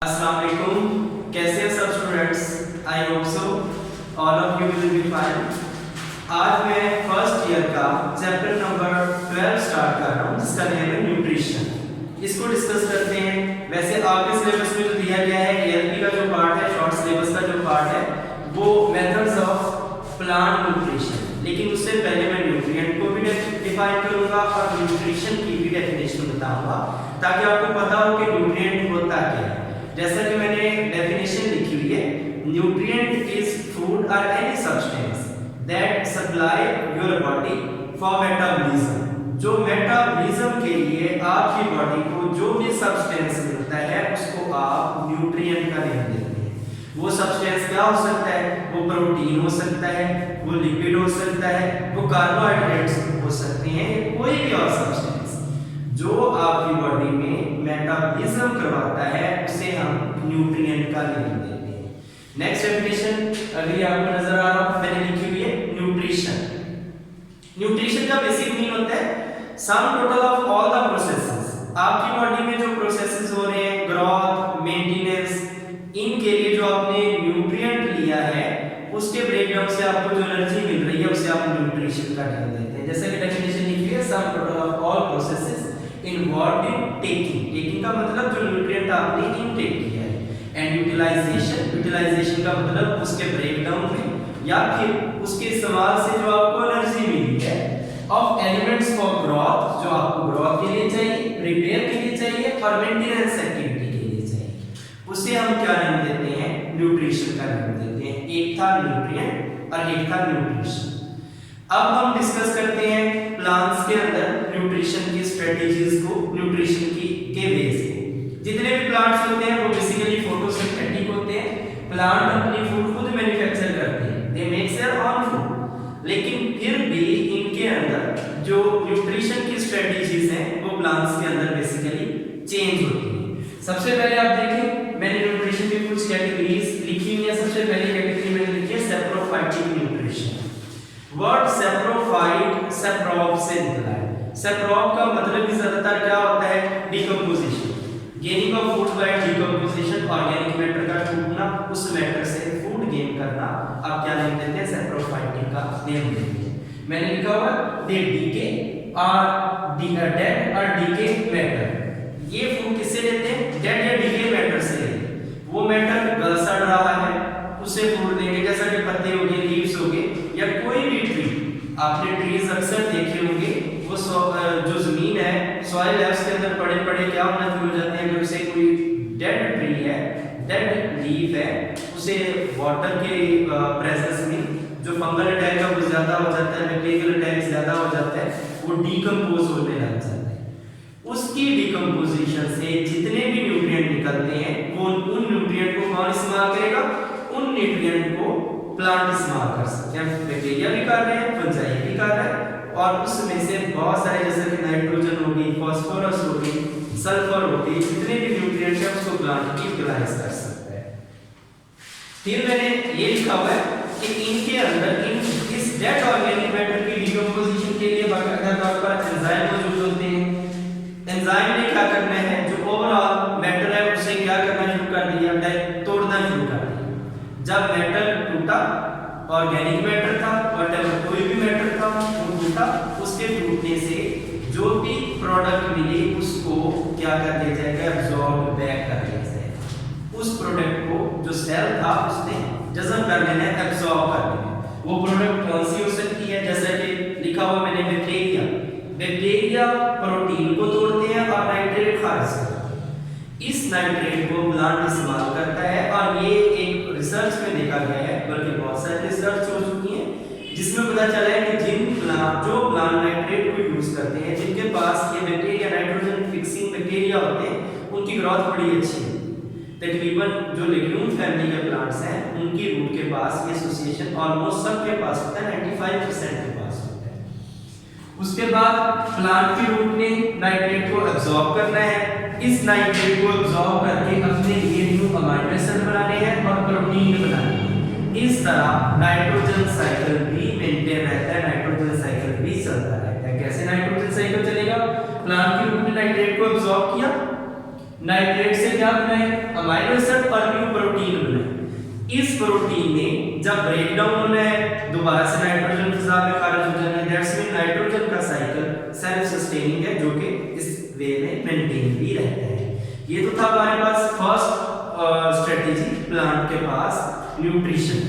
अस्सलाम वालेकुम, कैसे हैं सब students? I hope so all of you will be fine. आज मैं फर्स्ट ईयर का चैप्टर नंबर 12 स्टार्ट कर रहा हूँ जिसका नेम है न्यूट्रिशन। इसको डिस्कस करते हैं। वैसे आपके सिलेबस में जो दिया गया है एएलपी का जो पार्ट है, शॉर्ट सिलेबस का जो पार्ट है वो मेथड्स ऑफ प्लांट न्यूट्रिशन, लेकिन उससे पहले मैं न्यूट्रिएंट को भी डिफाइन करूंगा और न्यूट्रिशन की भी डेफिनेशन बताऊंगा ताकि आपको पता हो कि न्यूट्रिएंट होता क्या है। जैसा कि मैंने डेफिनेशन लिखी हुई है, न्यूट्रिएंट इज फूड और any substance that supply your body for metabolism. जो मेटाबॉलिज्म के लिए आपकी बॉडी को जो भी सब्सटेंस मिलता है उसको आप न्यूट्रिएंट का नाम देते हैं। वो सब्सटेंस क्या हो सकता है? वो प्रोटीन हो सकता है, वो लिपिड हो सकता है, वो कार्बोहाइड्रेट्स हो सकते हैं, कोई भी और सब्सटेंस जो आपकी बॉडी में मेटाबॉलिज्म करवाता है उसे हम न्यूट्रिएंट का नाम देते हैं। नेक्स्ट डेफिनेशन अभी आपको नजर आ रहा है, मैंने लिखी हुई है न्यूट्रिशन। न्यूट्रिशन का बेसिक मीन होता है sum total of all the processes. आपकी बॉडी में जो प्रोसेसेस हो रहे हैं, ग्रोथ, मेंटेनेंस, इनके लिए जो आपने न्यूट्रिएंट लिया है उसके ब्रेकडाउन से आपको जो एनर्जी मिल रही है उसे आप न्यूट्रिशन का नाम देते हैं। जैसे कि डेफिनेशन लिखी है, sum total of all processes involved in taking का मतलब जो न्यूट्रिएंट आपने इनटेक किया है, एंड यूटिलाइजेशन का मतलब उसके ब्रेकडाउन में या फिर उसके इस्तेमाल से जो आपको एनर्जी मिली है, ऑफ एलिमेंट्स फॉर ग्रोथ, जो आपको ग्रोथ के लिए चाहिए, रिपेयर के लिए चाहिए और मेंटेनेंस एक्टिविटी के लिए चाहिए, उसे हम क्या नाम देते हैं? न्यूट्रिशन का नाम देते हैं। एक था न्यूट्रिएंट और एक था न्यूट्रिशन। अब हम डिस्कस करते हैं प्लांट्स के अंदर न्यूट्रिशन की स्ट्रेटजीज को, न्यूट्रिशन की के बेस को। जितने भी प्लांट्स होते हैं वो बेसिकली फोटोसिंथेटिक होते हैं। प्लांट अपनी फूड खुद मैन्युफैक्चर करते हैं, they make their own food, लेकिन फिर भी इनके अंदर जो न्यूट्रिशन की स्ट्रेटजीज हैं वो प्लांट्स के अंदर बेसिकली चेंज होती है। सबसे पहले आप देखें, मैंने न्यूट्रिशन की कुछ कैटेगरीज लिखी हुई है। सबसे पहली कैटेगरी मैंने लिखी है सैप्रोफाइटिक न्यूट्रिशन। वर्ड सैप्रोफाइट सैप्रोफ से निकला है। सैप्रोफ का मतलब भी ज्यादातर क्या होता है? Decomposition, gaining of food by decomposition, organic matter का टूटना, उस मैटर से फूड गेन करना। आप क्या नाम देते हैं? सैप्रोफाइटिक का नेम देते हैं। मैंने लिखा हुआ दे डीके और डेड और डीके मैटर। ये फूड किससे लेते हैं? डेड या डीके मैटर से लेते हैं। वो मैटर गल सड़ रहा है उसे फूड देंगे, जैसा कि पत्ते हो गए, लीव्स हो गए या कोई भी ट्री। आपने ट्रीज अक्सर देखे होंगे, वो जो जमीन है, सॉइल है, उसके अंदर पड़े पड़े क्या होना शुरू हो जाते हैं? अगर उसे कोई डेड ट्री है, डेड लीफ है, उसे वाटर के प्रेजेंस में जो फंगल अटैक है वो ज्यादा हो जाता है, बैक्टीरियल अटैक ज्यादा हो जाता है, वो डिकम्पोज होने लग जाता है। उसकी डिकम्पोजिशन से जितने भी न्यूट्रिएंट निकलते हैं वो उन न्यूट्रिएंट को कौन इस्तेमाल करेगा? उन न्यूट्रिएंट को प्लांट इस्तेमाल कर सकते हैं। बैक्टीरिया भी कर रहे हैं, फंजाई भी कर रहे हैं, और उसमें से बहुत सारे जैसे कि नाइट्रोजन होगी, फास्फोरस होगी, सल्फर होगी, जितने भी न्यूट्रिएंट हैं उसको प्लांट यूटिलाइज कर सकता है। फिर मैंने ये लिखा हुआ है कि इनके अंदर इस डेड ऑर्गेनिक मैटर की डिकम्पोजिशन के लिए बाकायदा तौर पर एंजाइम मौजूद होते हैं। एंजाइम ने क्या करना है? जो ओवरऑल मैटर है उसे क्या करना शुरू कर दिया? तोड़ना शुरू कर दिया। जब मेटल टूटा, ऑर्गेनिक मैटर था, व्हाटएवर कोई भी मैटर था, वो टूटा, उसके टूटने से जो भी प्रोडक्ट मिले उसको क्या कर दिया जाएगा? एब्जॉर्ब बैक कर दिया जाएगा। उस प्रोडक्ट को जो सेल था उसने जज़ब कर लेना है, एब्जॉर्ब कर लेना है। वो प्रोडक्ट कौन सी हो सकती है? जैसे कि लिखा हुआ मैंने बैक्टीरिया। बैक्टीरिया प्रोटीन को तोड़ते हैं और नाइट्रेट खारिज करते हैं। इस नाइट्रेट को प्लांट इस्तेमाल करता है और ये एक रिसर्च में देखा गया है, बल्कि बहुत सारी रिसर्च हो चुकी है जिसमें पता चला है कि जो प्लांट नाइट्रेट को यूज करते हैं, जिनके पास ये बैक्टीरिया नाइट्रोजन फिक्सिंग बैक्टीरिया होते हैं, उनकी ग्रोथ बड़ी अच्छी है। तकरीबन जो लेग्यूम फैमिली के प्लांट्स हैं उनकी रूट के पास ये एसोसिएशन ऑलमोस्ट सबके पास होता है, 95% के पास होता है। उसके बाद प्लांट की रूट ने नाइट्रेट को एब्जॉर्ब करना है। इस नाइट्रेट को एब्जॉर्ब करके अपने लिए न्यू अमीनो एसिड बनाने हैं और प्रोटीन बनाने हैं। इस तरह नाइट्रोजन साइकिल भी मेंटेन रहता है, नाइट्रोजन साइकिल भी चलता रहता है। कैसे नाइट्रोजन साइकिल चलेगा? प्लांट की रूट ने नाइट्रेट को एब्जॉर्ब किया, नाइट्रेट से क्या बनाए, अमाइनो एसिड और न्यू प्रोटीन बनाए। इस प्रोटीन ने जब ब्रेक डाउन होना है दोबारा से नाइट्रोजन फिजा में खारिज हो जाना है, दैट्स मीन नाइट्रोजन का साइकिल सेल्फ सस्टेनिंग है, जो कि इस वे में मेंटेन भी रहता है। ये तो था हमारे पास फर्स्ट स्ट्रेटजी प्लांट के पास न्यूट्रिशन।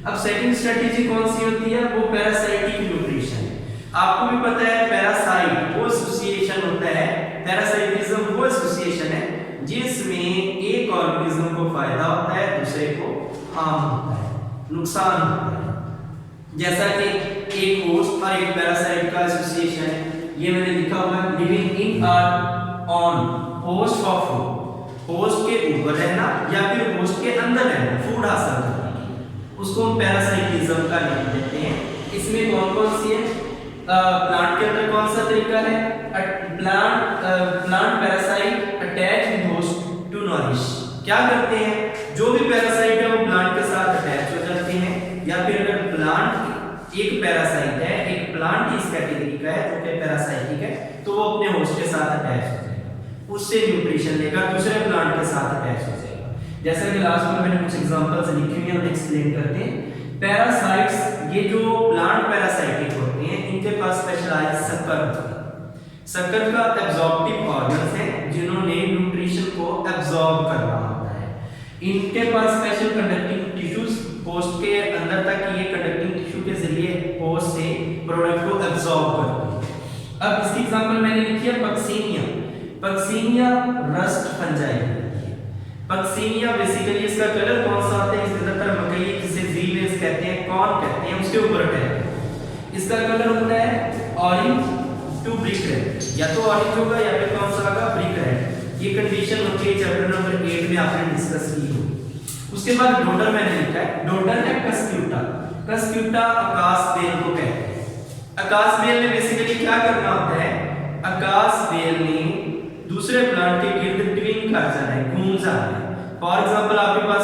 अब सेकंड स्ट्रेटजी कौन सी होती है, वो पैरासाइटिक न्यूट्रिशन है। आपको भी पता है पैरासाइट वो एसोसिएशन होता है, पैरासाइटिज्म वो एसोसिएशन है जिसमें एक ऑर्गेनिज्म को फायदा होता है दूसरे को हार्म होता है, नुकसान होता है। जैसा कि एक होस्ट और एक पैरासाइट का एसोसिएशन है, ये मैंने लिखा हुआ है लिविंग इन और on host for food, host के ऊपर रहना या फिर होस्ट के अंदर रहना फूड हासिल करने की, उसको हम पैरासाइटिज्म का नाम देते हैं। इसमें कौन कौन सी है, प्लांट के अंदर कौन सा तरीका है, plant parasite attach with host to nourish. क्या करते हैं, जो भी पैरासाइट है वो प्लांट के साथ अटैच हो जाते हैं, या फिर अगर प्लांट एक पैरासाइट है, एक प्लांट इस कैटेगरी का है जो कि पैरासाइटिक है, तो वो अपने होस्ट के साथ अटैच हो जाएगा, उससे न्यूट्रिशन लेगा, दूसरे प्लांट के साथ अटैच हो जाएगा। जैसा कि लास्ट में मैंने कुछ एग्जांपल्स लिखे हुए हैं, हम एक्सप्लेन करते हैं। पैरासाइट्स, ये जो प्लांट पैरासाइटिक होते हैं इनके पास स्पेशलाइज्ड शक्कर होती है। शक्कर का एब्जॉर्प्टिव ऑर्गन्स है जिन्होंने न्यूट्रिशन को एब्जॉर्ब करना होता है। इनके पास स्पेशल कंडक्टिंग टिश्यूज होस्ट के अंदर तक, ये कंडक्टिंग टिश्यू के जरिए होस्ट से प्रोडक्ट को एब्जॉर्ब करते हैं। अब इसकी एग्जांपल मैंने लिखी है Puccinia. Puccinia rust fungi. Puccinia basically इसका कलर कौन सा होता है, ज्यादातर मकई जिसे वीलेस कहते हैं, कॉर्न कहते हैं, उसके ऊपर अटैक। इसका कलर होता है ऑरेंज टू ब्रिक रेड, या तो ऑरेंज होगा या फिर कौन सा होगा ब्रिक रेड। ये कंडीशन होती है चैप्टर नंबर 8 में आपने डिस्कस की होगी। उसके बाद डोडर मैंने लिखा है, डोडर है कस्क्यूटा। कस्क्यूटा आकाश बेल को कहते हैं। आकाश बेल में बेसिकली क्या करना होता है, आकाश बेल ने दूसरे प्लांट के गिर्द ट्विन कर जाना है, घूम जाना है। फॉर एग्जांपल आपके पास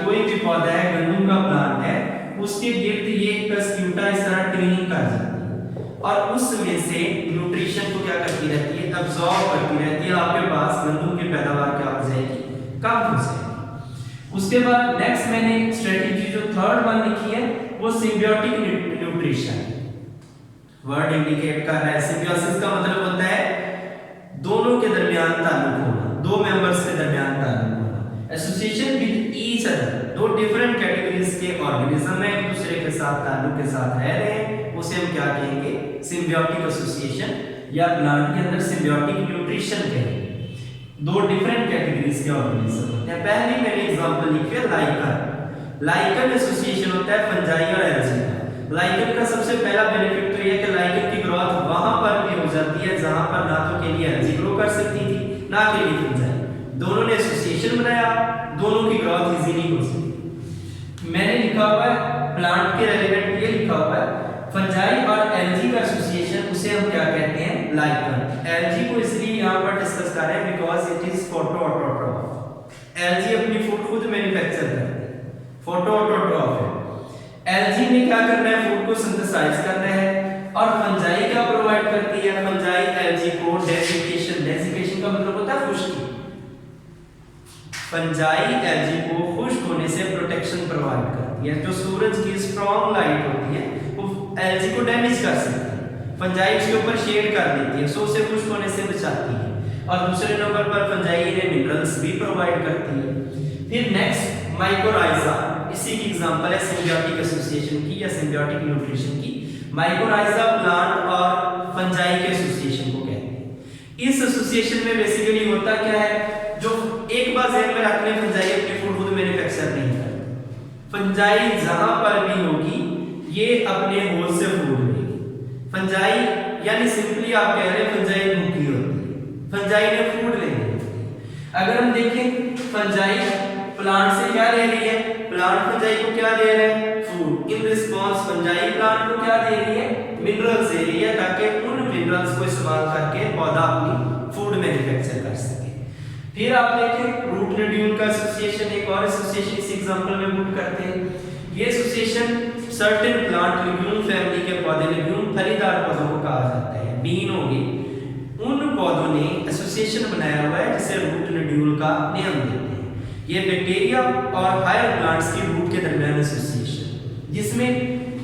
कोई भी पौधा है, गंदम का प्लांट है, उसके गिर्द ये कस्क्यूटा इस तरह ट्विनिंग कर जाती है और उसमें से न्यूट्रिशन को क्या करती रहती है, एब्जॉर्ब करती रहती है। आपके पास गंदम की पैदावार क्या हो जाएगी, कम हो जाएगी। उसके बाद नेक्स्ट मैंने स्ट्रेटजी जो थर्ड वन लिखी है वो सिम्बियोटिक न्यूट्रिशन। वर्ड इंडिकेट कर रहा है, सिम्बियोसिस का मतलब होता है दोनों के दरमियान ताल्लुक होना, दो मेंबर्स के दरमियान ताल्लुक होना। एसोसिएशन विद ईच अदर, दो डिफरेंट कैटेगरीज के ऑर्गेनिज्म में एक दूसरे के साथ ताल्लुक के साथ रह रहे हैं, उसे हम क्या कहेंगे, सिम्बियोटिक एसोसिएशन या प्लांट के अंदर सिम्बियोटिक न्यूट्रिशन कहेंगे। दो डिफरेंट कैटेगरीज के ऑर्गेनिज्म होते हैं। पहली मैंने एग्जांपल लिखी है लाइकन। लाइकन एसोसिएशन होता है फंजाई और एल्गी का। लाइकन का सबसे पहला बेनिफिट तो यह है कि लाइकन की ग्रोथ वहां पर भी हो जाती है जहां पर ना तो के लिए एल्गी ग्रो कर सकती थी ना के लिए फंजाई। दोनों ने एसोसिएशन बनाया, दोनों की ग्रोथ इजीली हो सकती। मैंने लिखा हुआ है प्लांट के रेलेवेंट, ये लिखा हुआ है फंजाई और एल्गी का एसोसिएशन, उसे हम क्या कहते हैं, लाइकन। एल्गी को इसलिए यहां पर डिस्कस कर रहे हैं बिकॉज़ इट इज फोटोऑटोट्रॉफ। एल्गी अपनी फूड खुद मैन्युफैक्चर करती है, फोटोऑटोट्रॉफ है। एल्गी ने क्या करना है, फूड को सिंथेसाइज करना है, और फंजाई क्या प्रोवाइड करती है, फंजाई एल्गी को डेसिकेशन, डेसिकेशन का मतलब होता है खुश्की। फंजाई एल्गी को खुश्क होने से प्रोटेक्शन प्रोवाइड करती है। जो सूरज की स्ट्रॉन्ग लाइट होती है वो एल्गी को डैमेज कर सकती है, फंजाई उसके ऊपर शेड कर देती है, सो उसे खुश्क होने से बचाती है। और दूसरे नंबर पर फंजाई इन्हें मिनरल्स भी प्रोवाइड करती है। फिर नेक्स्ट माइकोराइजा, इसी की एग्जांपल है सिम्बियोटिक एसोसिएशन की या सिम्बियोटिक न्यूट्रिशन की। माइकोराइजा प्लांट और फंजाई के एसोसिएशन को कहते हैं। इस एसोसिएशन में बेसिकली होता क्या है, जो एक बार ध्यान में रखने, फंजाई अपनी फूड खुद मैन्युफैक्चर नहीं करती। फंजाई जहां पर भी होगी ये अपने होल से फूड लेगी। फंजाई यानी सिंपली आप कह रहे हैं फंजाई भूखी होती है, फंजाई ने फूड लेनी होती है। अगर हम देखें फंजाई प्लांट से क्या ले रही है, प्लांट फंजाई को क्या दे रहे हैं, फूड। इन रिस्पांस फंजाई प्लांट को क्या दे रही है, मिनरल्स दे रही है, ताकि उन मिनरल्स को इस्तेमाल करके पौधा अपनी फूड मैन्युफैक्चर कर सके। फिर आप देखें रूट नोड्यूल का एसोसिएशन, एक और एसोसिएशन इस एग्जांपल में पुट करते हैं। ये association certain plant legume family के पौधे, लिग्यूम फलीदार पौधों को कहा जाता है, बीन हो गई, उन पौधों ने एसोसिएशन एसोसिएशन बनाया हुआ है जिसे रूट नोड्यूल का नियम देते हैं। ये बैक्टीरिया और हायर प्लांट्स की रूट के दरमियान एसोसिएशन, जिसमें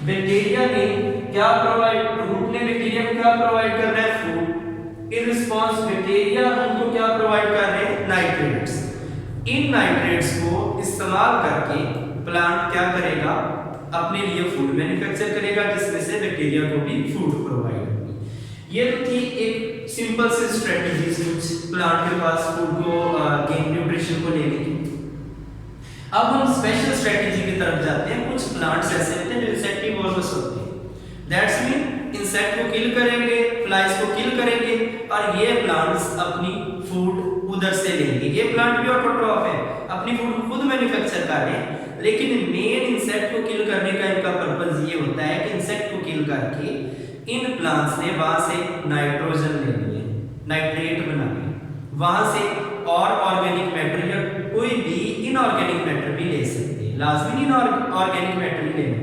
बैक्टीरिया ने क्या प्रोवाइड, रूट ने बैक्टीरिया को क्या प्रोवाइड कर रहा है, फूड। इन रिस्पांस बैक्टीरिया उनको क्या प्रोवाइड कर रहे हैं, नाइट्रेट्स। इन नाइट्रेट्स को इस्तेमाल करके प्लांट क्या करेगा, अपने लिए फूड मैन्युफैक्चर करेगा, जिसमें से बैक्टीरिया को भी फूड प्रोवाइड होगी। ये तो थी एक सिंपल सी स्ट्रेटजी प्लांट के पास फूड को गेन न्यूट्रिशन को लेने की। अब हम स्पेशल स्ट्रेटजी की तरफ जाते हैं। कुछ प्लांट्स ऐसे होते हैं जो इंसेक्टिवोरस होते हैं, दैट्स मीन इंसेक्ट को किल करेंगे, फ्लाइज को किल करेंगे और ये प्लांट्स अपनी फूड उधर से लेंगे। ये प्लांट भी ऑटोट्रॉफ है, अपनी फूड खुद मैन्युफैक्चर कर रहे हैं, लेकिन मेन इंसेक्ट को किल करने का इनका पर्पस ये होता है कि इंसेक्ट को किल करके इन प्लांट्स ने वहां से नाइट्रोजन ले लिए, नाइट्रेट बना लिए, वहां से और ऑर्गेनिक मैटर या कोई भी इनऑर्गेनिक मैटर भी ले सकते हैं, लाजमी इनऑर्गेनिक मैटर ही लेना।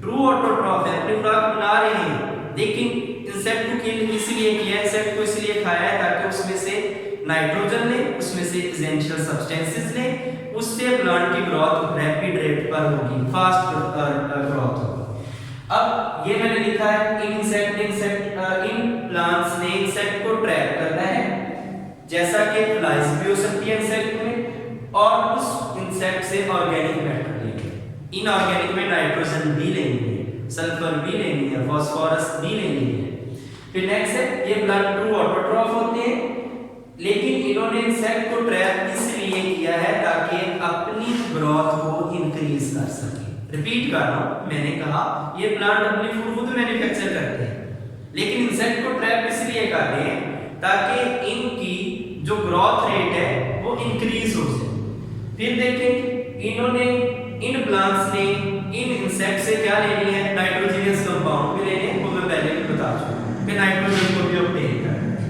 ट्रू ऑटोट्रॉफ है, अपनी खुराक बना रहे हैं, लेकिन इंसेक्ट को किल इसलिए किया, इंसेक्ट को इसलिए खाया है ताकि उसमें से नाइट्रोजन ले, उसमें से एसेंशियल सब्सटेंसेस ले, उससे प्लांट की ग्रोथ रैपिड रेट पर होगी, फास्ट ग्रोथ होगी। अब ये मैंने लिखा है इन प्लांट्स ने इंसेक्ट को ट्रैप करना है, जैसा कि फ्लाइज भी हो सकती है इंसेक्ट में, और उस इंसेक्ट से ऑर्गेनिक मैटर लेंगे। इनऑर्गेनिक में नाइट्रोजन भी लेंगे, सल्फर भी लेंगे, फास्फोरस भी लेंगे। फिर नेक्स्ट है, ये प्लांट ट्रू ऑटोट्रॉफ होते हैं, लेकिन इन्होंने इंसेक्ट को ट्रैप इसलिए किया है ताकि अपनी ग्रोथ को इंक्रीज कर सके। रिपीट कर रहा हूं, मैंने कहा ये प्लांट अपनी फूड खुद मैन्युफैक्चर करते हैं, लेकिन इंसेक्ट को ट्रैप इसलिए कर रहे हैं ताकि इनकी जो ग्रोथ रेट है वो इंक्रीज हो जाए। फिर देखें, इन्होंने इन प्लांट्स ने इन इंसेक्ट से क्या ले लिया है, नाइट्रोजनियस कंपाउंड भी लेने हैं, वो मैं पहले भी बता चुका हूं कि नाइट्रोजन को भी ऑब्टेन करना है।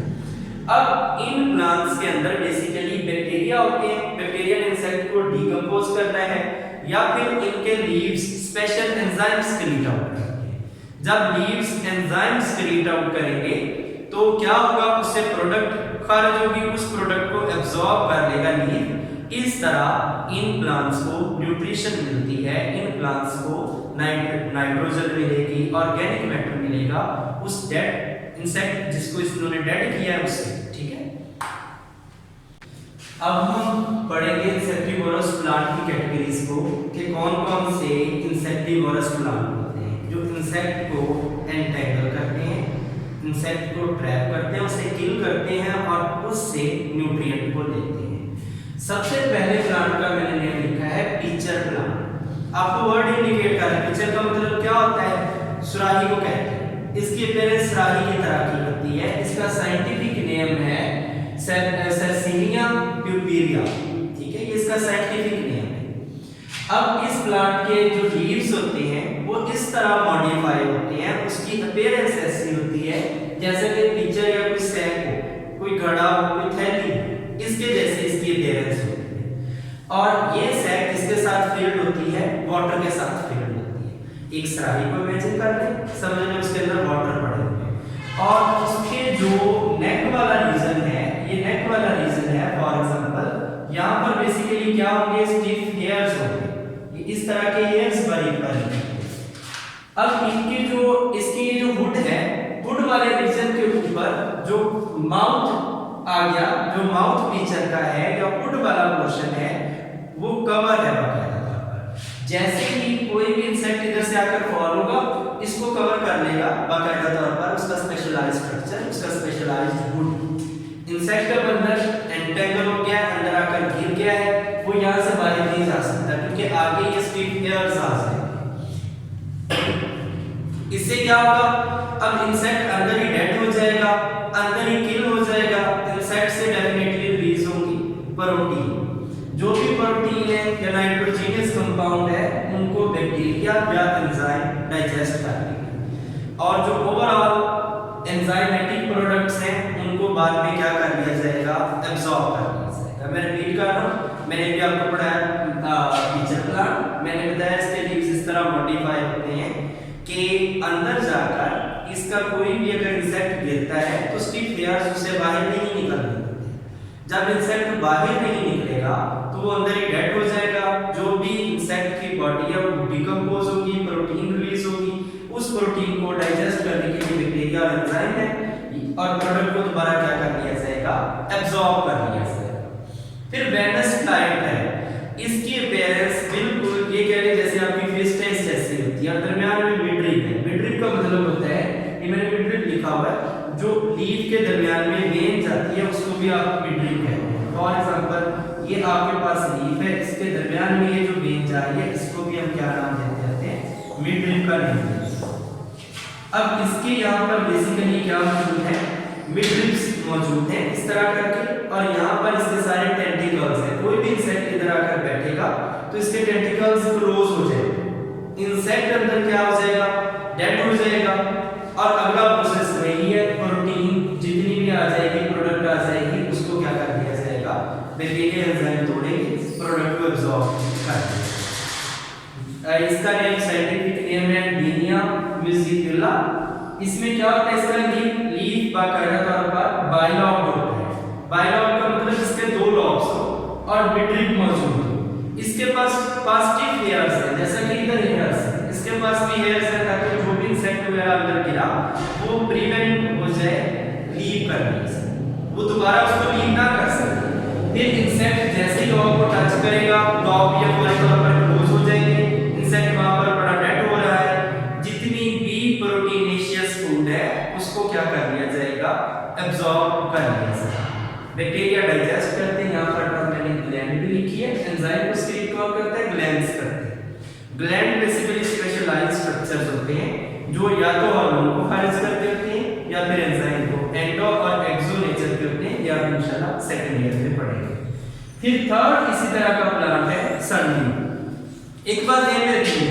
अब इन प्लांट्स के अंदर बेसिकली बैक्टीरिया होते हैं, बैक्टीरिया ने इंसेक्ट को डिकम्पोज करना है या फिर इनके leaves special enzymes create out करते हैं। जब लीव्स एंजाइम्स क्रिएट आउट करेंगे तो क्या होगा, उससे प्रोडक्ट खारिज होगी, उस प्रोडक्ट को एब्जॉर्ब कर लेगा लीव। इस तरह इन प्लांट्स को न्यूट्रिशन मिलती है, इन प्लांट्स को नाइट्रोजन मिलेगी, ऑर्गेनिक मैटर मिलेगा उस डेड इंसेक्ट जिसको इन्होंने डेड किया है उससे। ठीक है, अब हम पढ़ेंगे इंसेक्टिवोरस प्लांट की कैटेगरीज को कि कौन कौन से इंसेक्टिवोरस प्लांट होते हैं जो इंसेक्ट को एंटेंगल करते हैं, इंसेक्ट को ट्रैप करते हैं, उसे किल करते हैं और उससे न्यूट्रिएंट को लेते हैं। सबसे पहले प्लांट का मैंने नेम लिखा है पिचर प्लांट। आपको वर्ड इंडिकेट कर रहा है, पिचर का मतलब क्या होता है, सुराही को कहते हैं। इसकी अपीयरेंस सुराही की तरह की होती है। इसका साइंटिफिक नेम है सर्सिनिया प्यूपेरिया। ठीक है, ये इसका साइंटिफिक नेम है। अब इस प्लांट के जो लीव्स होते हैं वो इस तरह मॉडिफाई होते हैं, उसकी अपीयरेंस ऐसी होती है जैसे कि पिचर या कोई सैक हो, कोई घड़ा हो, कोई थैली, इसके जैसे इसकी अपीयरेंस होती है। और ये सैक इसके साथ फिल्ड होती है, वाटर के साथ फिल्ड होती है। एक सुराही को इमेजिन कर लें, समझ लें उसके अंदर वाटर पड़े हुए हैं और उसके जो नेक वाला रीजन है, ये नेक वाला रीजन है, फॉर एग्जांपल यहाँ पर बेसिकली क्या होंगे, स्टिफ हेयर्स होंगे, इस तरह के हेयर्स बरीक बरीक। अब इनके जो इसकी ये जो वुड है, वुड वाले रीजन के ऊपर जो माउथ आ गया, जो माउथ पिचर का है या वुड वाला पोर्शन है वो कवर है बाकायदा तौर पर। जैसे ही कोई भी इंसेक्ट इधर से आकर फॉल होगा, इसको कवर कर लेगा बाकायदा तौर पर, उसका स्पेशलाइज्ड स्ट्रक्चर, उसका स्पेशलाइज्ड वुड। इंसेक्ट का अंदर एंटेंगल हो गया, अंदर आकर गिर गया है, वो यहाँ से बाहर नहीं जा सकता क्योंकि आगे ये स्टिफ हेयर्स आ जाएंगे। इससे क्या होगा, अब इंसेक्ट अंदर ही डेड हो जाएगा, अंदर ही किल हो जाएगा। इंसेक्ट से डेफिनेटली रिलीज होंगी प्रोटीन, जो भी प्रोटीन है या नाइट्रोजनियस कंपाउंड है उनको बैक्टीरिया या एंजाइम डाइजेस्ट कर लेंगे और जो ओवरऑल एंजाइमेटिक प्रोडक्ट्स हैं उनको बाद में क्या कर लिया जाएगा, एब्जॉर्ब कर लिया जाएगा। मैं रिपीट कर रहा हूँ, मैंने भी आपको पढ़ाया पिचर प्लांट, मैंने बताया इसके लीव्स इस तरह मॉडिफाई होते हैं कि अंदर जाकर इसका कोई भी अगर इंसेक्ट गिरता है तो स्टिफ हेयर्स उससे बाहर नहीं निकलने देते, जब इंसेक्ट बाहर नहीं निकलेगा तो वो अंदर ही डेड हो जाएगा। जो भी इंसेक्ट की बॉडी है वो डिकम्पोज होगी, प्रोटीन रिलीज होगी, उस प्रोटीन को डाइजेस्ट करने के लिए बैक्टीरिया और एंजाइम है और प्रोडक्ट को दोबारा क्या कर लिया जाएगा, एब्जॉर्ब कर लिया जाएगा। फिर वेनस फ्लाइट है, इसकी अपीयरेंस बिल्कुल ये कह रहे जैसे आपकी फिश टेस्ट जैसी होती है, दरमियान में मिडरिप है। मिडरिप का मतलब होता है, ये मैंने मिडरिप लिखा हुआ है, जो लीफ के दरमियान में वेन जाती है उसको भी आप मिडरिप कहते हैं। फॉर एग्जांपल ये आपके पास लीफ है, इसके दरमियान में ये जो वेन जा रही है इसको भी हम क्या नाम देते हैं, मिडरिप का नाम देते हैं। अब इसके यहाँ पर बेसिकली क्या मौजूद है, मिडरिप्स मौजूद हैं इस तरह करके, और यहाँ पर इसके सारे टेंटिकल्स हैं। कोई भी इंसेक्ट इधर आकर बैठेगा तो इसके टेंटिकल्स क्लोज हो जाएंगे, इंसेक्ट अंदर क्या हो जाएगा, डेड हो जाएगा। और अगला प्रोसेस वही है, प्रोटीन जितनी भी आ जाएगी, प्रोडक्ट आ जाएगी, उसको क्या कर दिया जाएगा, बैक्टीरिया एंजाइम तोड़ेंगे, प्रोडक्ट को एब्जॉर्ब कर देंगे। इसका नेम साइंटिफिक नेम है डीनिया म्यूजिकुला। इसमें क्या होता है, इसका लीफ बाकायदा तौर पर बाइलॉब्ड होता है। बाइलॉब्ड का मतलब इसके दो लॉब्स हो और मिडरिप मौजूद हो। इसके पास पॉजिटिव हेयर्स है, जैसा कि इधर हेयर्स है, इसके पास भी हेयर्स है ताकि जो भी इंसेक्ट वगैरह अंदर गिरा वो प्रिवेंट हो जाए लीव करने से, वो दोबारा उसको लीव ना कर सके। फिर इंसेक्ट जैसे ही लॉब को टच करेगा, लॉब या पूरे तौर पर क्लोज हो जाएंगे, इंसेक्ट वहां पर बड़ा डेड हो रहा है। जितनी भी प्रोटीनेशियस फूड है उसको क्या कर लिया जाएगा, एब्जॉर्ब कर लिया जाएगा। बैक्टीरिया डाइजेस्ट करते हैं, यहाँ पर मैंने ग्लैंड भी लिखी है, एंजाइम को स्क्रीन कॉल करते हैं, ग्लैंड्स करते हैं। ग्लैंड बेसिकली स्पेशलाइज्ड स्ट्रक्चर्स होते हैं जो या तो हार्मोन को खारिज करते होते हैं या फिर एंजाइम को। एंडो और एक्सो नेचर के होते हैं, या इंशाल्लाह सेकंड ईयर में पढ़ेंगे। फिर थर्ड इसी तरह का प्लांट है सनड्यू। एक बात ध्यान में रखिए,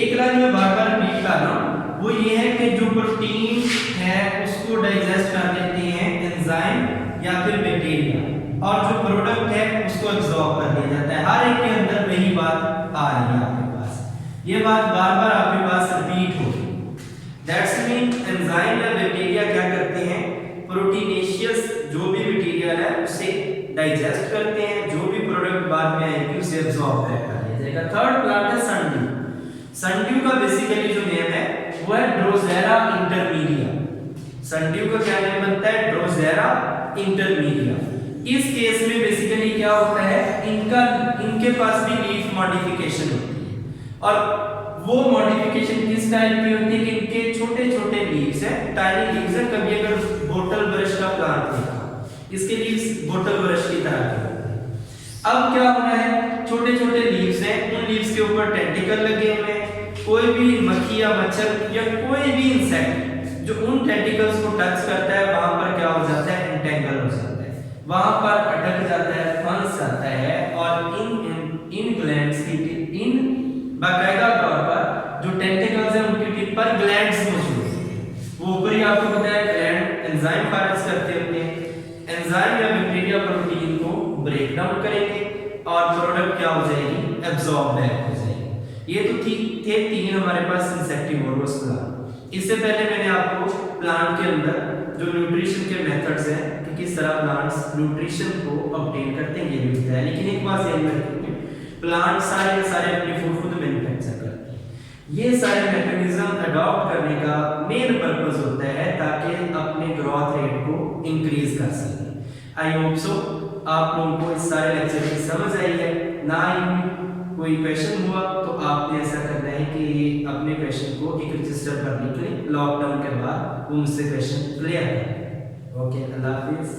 एक लाइन में बार-बार रिपीट कर रहा हूं, वो ये है कि जो प्रोटीन है उसको डाइजेस्ट कर लेते हैं एंजाइम या फिर बैक्टीरिया, और जो प्रोडक्ट है उसको एब्जॉर्ब कर लिया जाता है। हर एक के अंदर वही बात आ रही है आपके पास, ये बात बार-बार आपके पास रिपीट होगी। दैट्स मीन एंजाइम या बैक्टीरिया क्या करते हैं, प्रोटीनेशियस जो भी मटेरियल है उसे डाइजेस्ट करते हैं, जो भी प्रोडक्ट बाद में आएगी उसे एब्जॉर्ब कर लिया जाएगा। थर्ड प्लांट है सनड्यू। सनड्यू का बेसिकली जो नेम है वो है ड्रोसेरा इंटरमीडिया। सनड्यू का क्या नेम बनता है, ड्रोसेरा इंटरमीडिया। इस केस में बेसिकली क्या होता है, इनके पास भी लीफ मॉडिफिकेशन होती है, और वो मॉडिफिकेशन किस टाइप की होती है कि इनके छोटे छोटे लीव्स हैं, टाइनी लीव्स हैं। कभी अगर बोतल ब्रश का प्लांट देखा, इसके लीव्स बोतल ब्रश की तरह के होते हैं। अब क्या होना है, छोटे छोटे लीव्स हैं, उन लीव्स के ऊपर टेंटिकल लगे हुए हैं। कोई भी मक्खी या मच्छर या कोई भी इंसेक्ट जो उन टेंटिकल्स को टच करता है वहां पर क्या हो जाता है, एंटेंगल हो जाता है, वहां पर अटक जाता है, फंस जाता है, और इन ग्लैंड्स की इन बाकायदा तौर पर जो टेंटिकल्स हैं उनकी टिप पर ग्लैंड्स मौजूद हैं। वो ऊपर ही आपको बताया ग्लैंड एंजाइम खारिज करते होते हैं, एंजाइम या बैक्टीरिया प्रोटीन को ब्रेक डाउन करेंगे और प्रोडक्ट क्या हो जाएगी, एब्जॉर्ब हो जाएगी। ये तो थे तीन हमारे पास इंसेक्टिवोरस प्लांट। इससे पहले मैंने आपको प्लांट के अंदर जो न्यूट्रिशन के मेथड्स हैं कि किस तरह प्लांट्स न्यूट्रिशन को ऑब्टेन करते हैं ये भी बताया। लेकिन एक बात ध्यान में रखिए, प्लांट सारे अपनी फूड खुद मैन्युफैक्चर करते हैं। ये सारे मैकेनिज्म अडॉप्ट करने का मेन पर्पस होता है ताकि अपने ग्रोथ रेट को इंक्रीज कर सकें। आई होप सो आप लोगों को इस सारे लेक्चर की समझ आई है। ना ही कोई क्वेश्चन हुआ तो आपने ऐसा करना है कि अपने क्वेश्चन को एक रजिस्टर पर लिख लें, लॉकडाउन के बाद वो मुझसे क्वेश्चन क्लियर करें। ओके, अल्लाह हाफिज़।